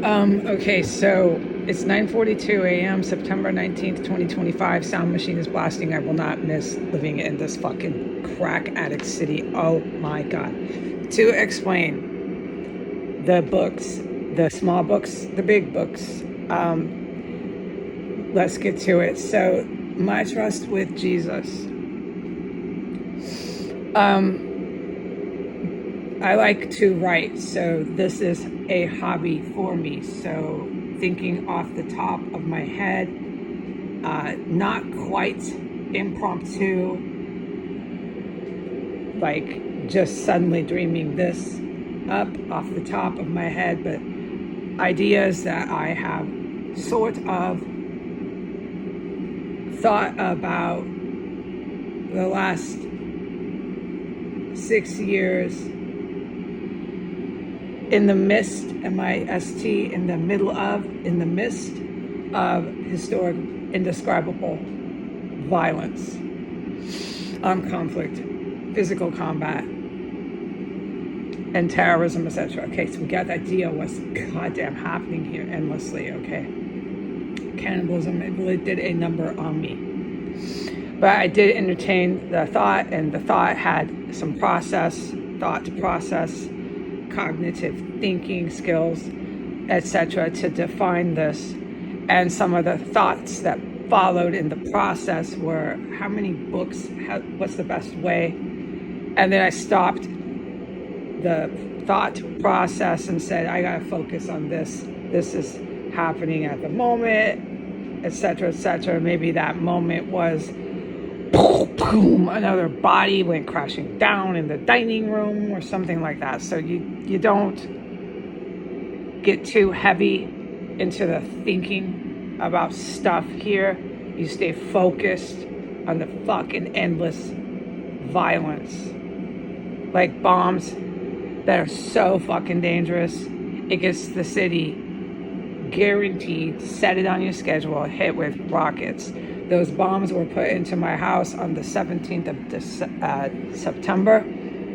Okay, so it's 9:42 a.m., September 19th, 2025. Sound machine is blasting. I will not miss living in this fucking crack addict city. Oh my God. To explain the books, the small books, the big books, let's get to it. So, my trust with Jesus. I like to write, so this is a hobby for me. So, thinking off the top of my head, not quite impromptu, like just suddenly dreaming this up off the top of my head, but ideas that I have sort of thought about the last 6 years in the midst, M-I-S-T, in the midst of historic, indescribable violence, armed conflict, physical combat, and terrorism, etc. Okay, so we got the idea what's goddamn happening here endlessly, okay? Cannibalism, it really did a number on me. But I did entertain the thought, and the thought had some thought to process, cognitive thinking skills, etc., to define this. And some of the thoughts that followed in the process were how many books, what's the best way? And then I stopped the thought process and said, I gotta focus on this. This is happening at the moment, etc., etc. Maybe that moment was boom, another body went crashing down in the dining room or something like that. So you don't get too heavy into the thinking about stuff here. You stay focused on the fucking endless violence, like bombs that are so fucking dangerous. It gets the city guaranteed, set it on your schedule, hit with rockets. Those bombs were put into my house on the 17th of September,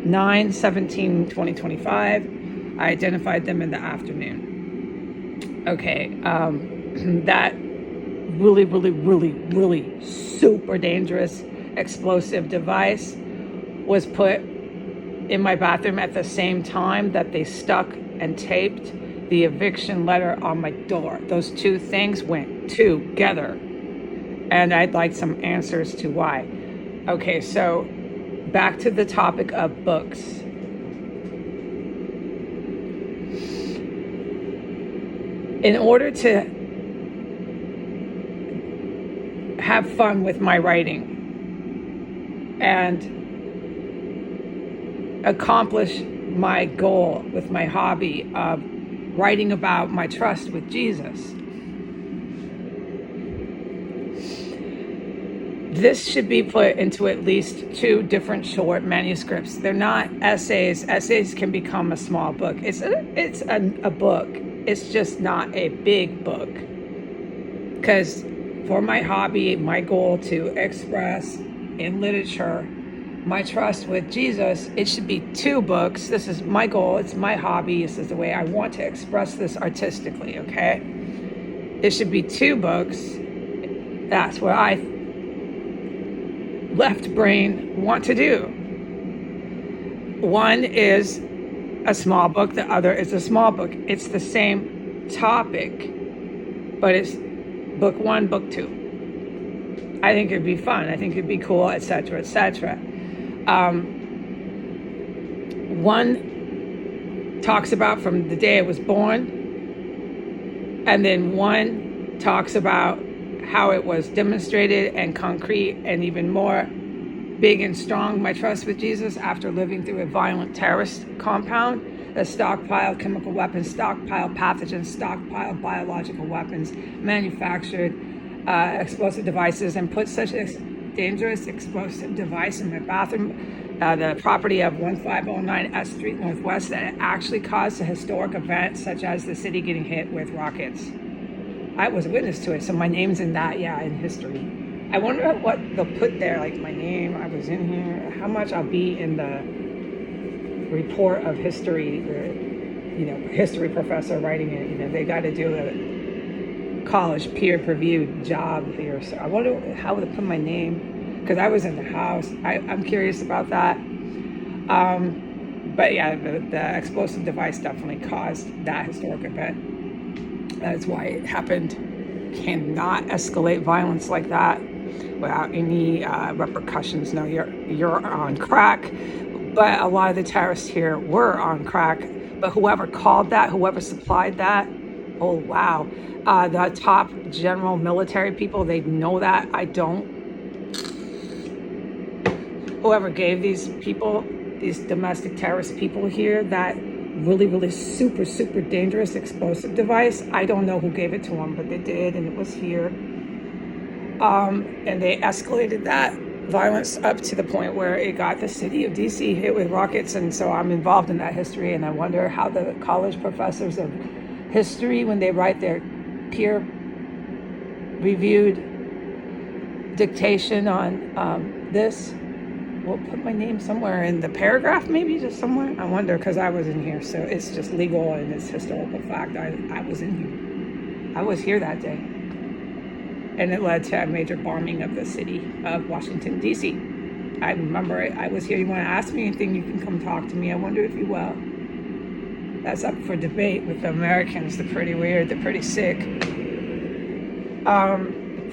9/17/2025. I identified them in the afternoon. Okay, that really super dangerous explosive device was put in my bathroom at the same time that they stuck and taped the eviction letter on my door. Those two things went together. And I'd like some answers to why. Okay, so back to the topic of books. In order to have fun with my writing and accomplish my goal with my hobby of writing about my trust with Jesus, this should be put into at least 2 different short manuscripts. They're not essays. Essays can become a small book. It's a book. It's just not a big book. Because for my hobby, my goal to express in literature my trust with Jesus, it should be 2 books. This is my goal. It's my hobby. This is the way I want to express this artistically, okay? It should be 2 books. That's what I left brain want to do. One is a small book, the other is a small book. It's the same topic, but it's book 1, book 2. I think it'd be fun. I think it'd be cool, etc., etc. One talks about from the day I was born, and then one talks about how it was demonstrated and concrete and even more big and strong, my trust with Jesus, after living through a violent terrorist compound that stockpiled chemical weapons, stockpiled pathogens, stockpiled biological weapons, manufactured explosive devices, and put such a dangerous explosive device in my bathroom, the property of 1509 S Street Northwest, that it actually caused a historic event such as the city getting hit with rockets. I was a witness to it, so my name's in that, in history. I wonder what they'll put there, like my name, I was in here, how much I'll be in the report of history, history professor writing it. They got to do a college peer-reviewed job here. So I wonder how to put my name, because I was in the house. I'm curious about that. But yeah, the explosive device definitely caused that historic event. That's why it happened. Cannot escalate violence like that without any repercussions. No, you're on crack. But a lot of the terrorists here were on crack. But whoever called that, whoever supplied that, oh wow. The top general military people, they know that. I don't. Whoever gave these people, these domestic terrorist people here, that really, really super, super dangerous explosive device, I don't know who gave it to them, but they did, and it was here. And they escalated that violence up to the point where it got the city of DC hit with rockets. And so I'm involved in that history, and I wonder how the college professors of history, when they write their peer-reviewed dictation on this, we'll put my name somewhere in the paragraph, maybe just somewhere. I wonder, because I was in here, so it's just legal and it's historical fact. I was in here. I was here that day. And it led to a major bombing of the city of Washington, D.C. I remember it. I was here. You want to ask me anything, you can come talk to me. I wonder if you will. That's up for debate with the Americans. They're pretty weird. They're pretty sick.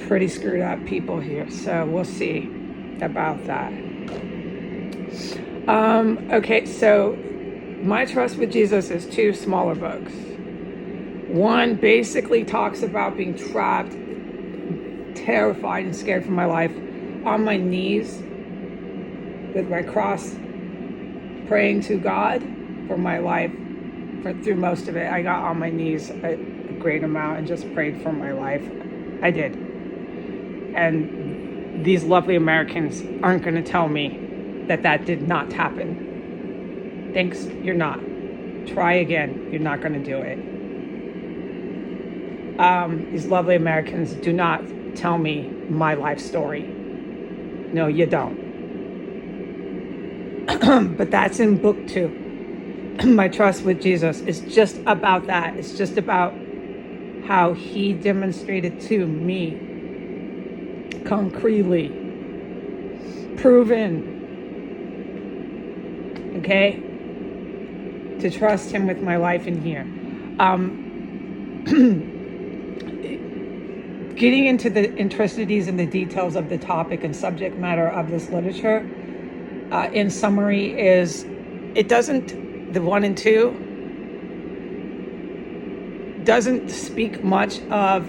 Pretty screwed up people here. So we'll see about that. Okay, so My Trust with Jesus is 2 smaller books. One basically talks about being trapped, terrified and scared for my life, on my knees with my cross, praying to God for my life. Through most of it, I got on my knees a great amount and just prayed for my life. I did. And these lovely Americans aren't going to tell me that did not happen. Thanks, you're not. Try again. You're not going to do it. These lovely Americans do not tell me my life story. No, you don't. But that's in book 2. My Trust with Jesus is just about that. It's just about how he demonstrated to me, concretely, proven, okay, to trust him with my life in here. Getting into the intricacies and the details of the topic and subject matter of this literature, in summary, is it doesn't, the 1 and 2 doesn't speak much of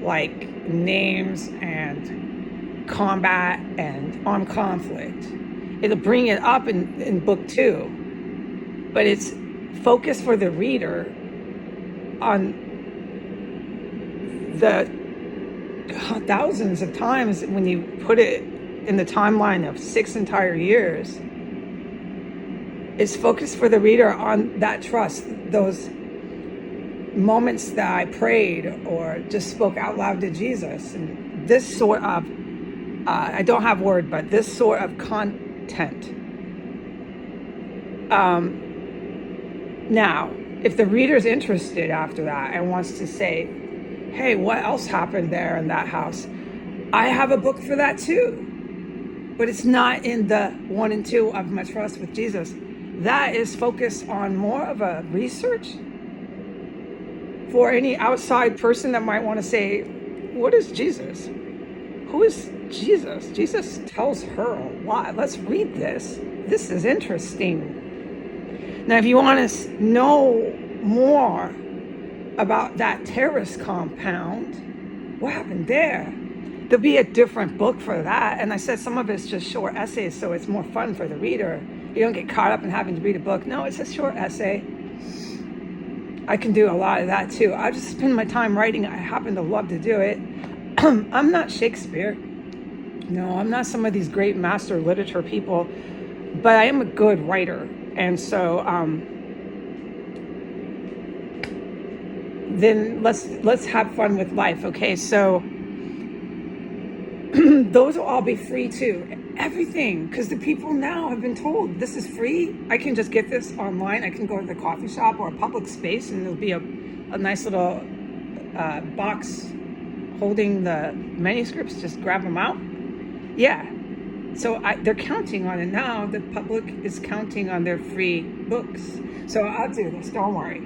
like names and combat and armed conflict. It'll bring it up in book 2, but it's focused for the reader on the thousands of times when you put it in the timeline of 6 entire years. It's focused for the reader on that trust, those moments that I prayed or just spoke out loud to Jesus. And this sort of, I don't have word, but this sort of content. Now, if the reader's interested after that and wants to say, hey, what else happened there in that house? I have a book for that too. But it's not in the 1 and 2 of My Trust with Jesus. That is focused on more of a research for any outside person that might want to say, what is Jesus? Who is Jesus? Jesus tells her a lot. Let's read this. This is interesting. Now, if you want to know more about that terrorist compound, what happened there? There'll be a different book for that. And I said some of it's just short essays, so it's more fun for the reader. You don't get caught up in having to read a book. No, it's a short essay. I can do a lot of that too. I just spend my time writing. I happen to love to do it. I'm not Shakespeare. No, I'm not some of these great master literature people, but I am a good writer. And so then let's have fun with life. Okay, so those will all be free too. everything, because the people now have been told this is free. I can just get this online. I can go to the coffee shop or a public space, and there'll be a nice little box holding the manuscripts. Just grab them out. Yeah. So they're counting on it now. The public is counting on their free books. So I'll do this. Don't worry.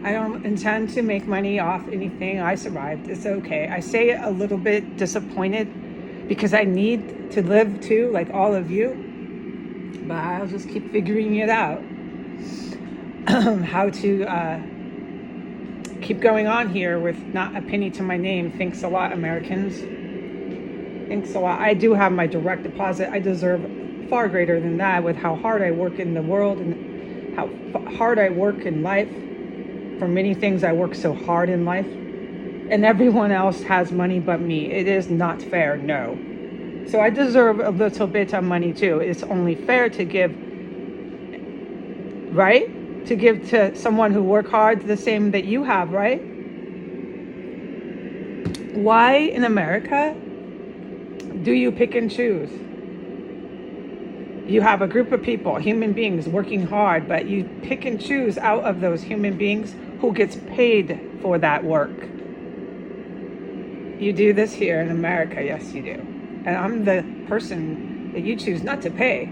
I don't intend to make money off anything. I survived. It's okay. I say a little bit disappointed because I need to live too, like all of you. But I'll just keep figuring it out. How to keep going on here with not a penny to my name. Thanks a lot, Americans. Thanks a lot. I do have my direct deposit. I deserve far greater than that with how hard I work in the world and how hard I work in life. For many things, I work so hard in life. And everyone else has money but me. It is not fair, no. So I deserve a little bit of money too. It's only fair to give, right? To give to someone who worked hard the same that you have, right? Why in America do you pick and choose? You have a group of people, human beings working hard, but you pick and choose out of those human beings who gets paid for that work. You do this here in America, yes you do. And I'm the person that you choose not to pay.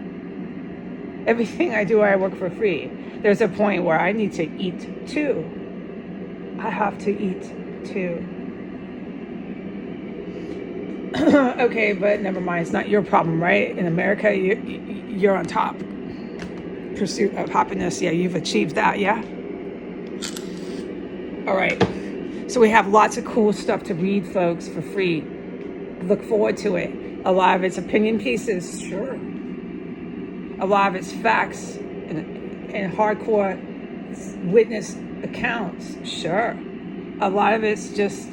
Everything I do, I work for free. There's a point where I need to eat too. I have to eat too. Okay, but never mind. It's not your problem, right? In America, you're on top. Pursuit of happiness. Yeah, you've achieved that, yeah? All right. So we have lots of cool stuff to read, folks, for free. Look forward to it. A lot of it's opinion pieces, sure. A lot of it's facts and hardcore witness accounts, sure. A lot of it's just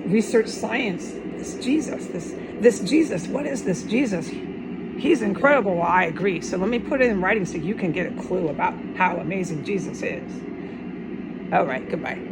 research science. This Jesus, this Jesus, what is this Jesus? He's incredible, I agree. So let me put it in writing so you can get a clue about how amazing Jesus is. All right, goodbye.